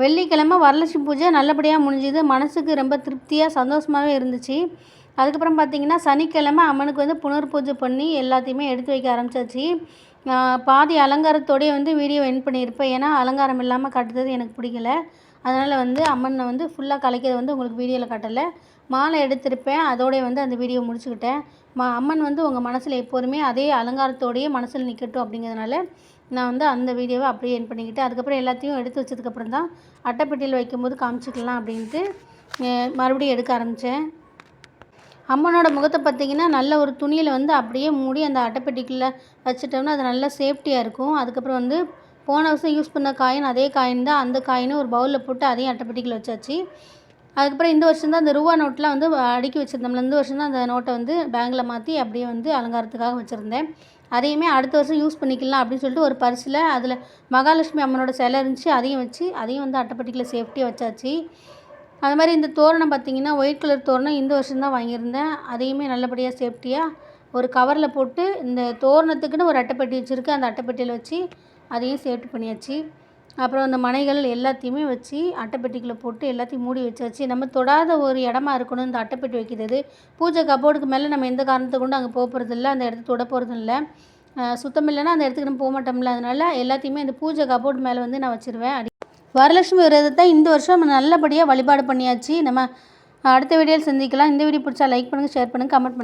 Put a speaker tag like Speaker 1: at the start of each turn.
Speaker 1: வெள்ளிக்கிழமை வரலட்சுமி பூஜை நல்லபடியாக முடிஞ்சுது. மனசுக்கு ரொம்ப திருப்தியாக சந்தோஷமாகவே இருந்துச்சு. அதுக்கப்புறம் பார்த்திங்கன்னா சனிக்கிழமை அம்மனுக்கு வந்து புனர் பூஜை பண்ணி எல்லாத்தையுமே எடுத்து வைக்க ஆரம்பித்தாச்சு. பாதி அலங்காரத்தோடையே வந்து வீடியோ எண்ட் பண்ணியிருப்பேன். ஏன்னா அலங்காரம் இல்லாமல் காட்டுறது எனக்கு பிடிக்கல. அதனால் வந்து அம்மனை வந்து ஃபுல்லாக கலைக்கிறது வந்து உங்களுக்கு வீடியோவில் காட்டலை. மாலை எடுத்திருப்பேன், அதோடய வந்து அந்த வீடியோ முடிச்சுக்கிட்டேன். அம்மன் வந்து உங்கள் மனசில் எப்போதுமே அதே அலங்காரத்தோடையே மனசில் நிற்கட்டும் அப்படிங்கிறதுனால நான் வந்து அந்த வீடியோவை அப்படியே எண்ட் பண்ணிக்கிட்டேன். அதுக்கப்புறம் எல்லாத்தையும் எடுத்து வச்சதுக்கப்புறம் தான் அட்டைப்பெட்டியில் வைக்கும்போது காமிச்சிக்கலாம் அப்படின்ட்டு மறுபடியும் எடுக்க ஆரம்பித்தேன். அம்மனோட முகத்தை பார்த்திங்கன்னா நல்ல ஒரு துணியில் வந்து அப்படியே மூடி அந்த அட்டைப்பெட்டிக்குள்ளே வச்சுட்டோம்னா அது நல்லா சேஃப்டியாக இருக்கும். அதுக்கப்புறம் வந்து போன வருஷம் யூஸ் பண்ண காயின் அதே காயின் தான். அந்த காயினை ஒரு பவுலில் போட்டு அதையும் அட்டைப்பெட்டிக்குள்ளே வச்சாச்சு. அதுக்கப்புறம் இந்த வருஷம் தான் அந்த ரூபா நோட்டெலாம் வந்து அடுக்கி வச்சுருந்தோம்ல, இந்த வருஷம் தான் அந்த நோட்டை வந்து பேங்கில் மாற்றி அப்படியே வந்து அலங்காரத்துக்காக வச்சுருந்தேன். அதையுமே அடுத்த வருஷம் யூஸ் பண்ணிக்கலாம் அப்படின்னு சொல்லிட்டு ஒரு பர்ஸில் அதில் மகாலட்சுமி அம்மனோட சிலை இருந்துச்சு, அதையும் வச்சு அதையும் வந்து அட்டைப்பெட்டிக்குள்ளே சேஃப்டியாக வச்சாச்சு. அது மாதிரி இந்த தோரணம் பார்த்திங்கன்னா ஒயிட் கலர் தோரணம் இந்த வருஷம் தான் வாங்கியிருந்தேன். அதையுமே நல்லபடியாக சேஃப்டியாக ஒரு கவரில் போட்டு இந்த தோரணத்துக்குன்னு ஒரு அட்டைப்பெட்டி வச்சுருக்கேன், அந்த அட்டைப்பெட்டியில் வச்சு அதையும் சேஃப்டி பண்ணியாச்சு. அப்புறம் அந்த மனைகள் எல்லாத்தையுமே வச்சு அட்டைப்பெட்டிக்குள்ளே போட்டு எல்லாத்தையும் மூடி வச்சாச்சு. நம்ம தொடாத ஒரு இடமா இருக்கணும் இந்த அட்டைப்பெட்டி வைக்கிறது. பூஜை கபோர்டுக்கு மேலே நம்ம எந்த காரணத்தை கொண்டு அங்கே போகிறதில்ல, அந்த இடத்த தொட போகிறதும் இல்லை. சுத்தம் இல்லைன்னா அந்த இடத்துக்கு நம்ம போக மாட்டோம்ல, அதனால் எல்லாத்தையுமே இந்த பூஜை கபோர்டு மேலே வந்து நான் வச்சுருவேன். வரலட்சுமி விரதத்தை இந்த வருஷம் நம்ம நல்லபடியாக வழிபாடு பண்ணியாச்சு. நம்ம அடுத்த வீடியோவில் சந்திக்கலாம். இந்த வீடியோ பிடிச்சா லைக் பண்ணுங்கள், ஷேர் பண்ணுங்கள், கமெண்ட் பண்ணுங்கள்.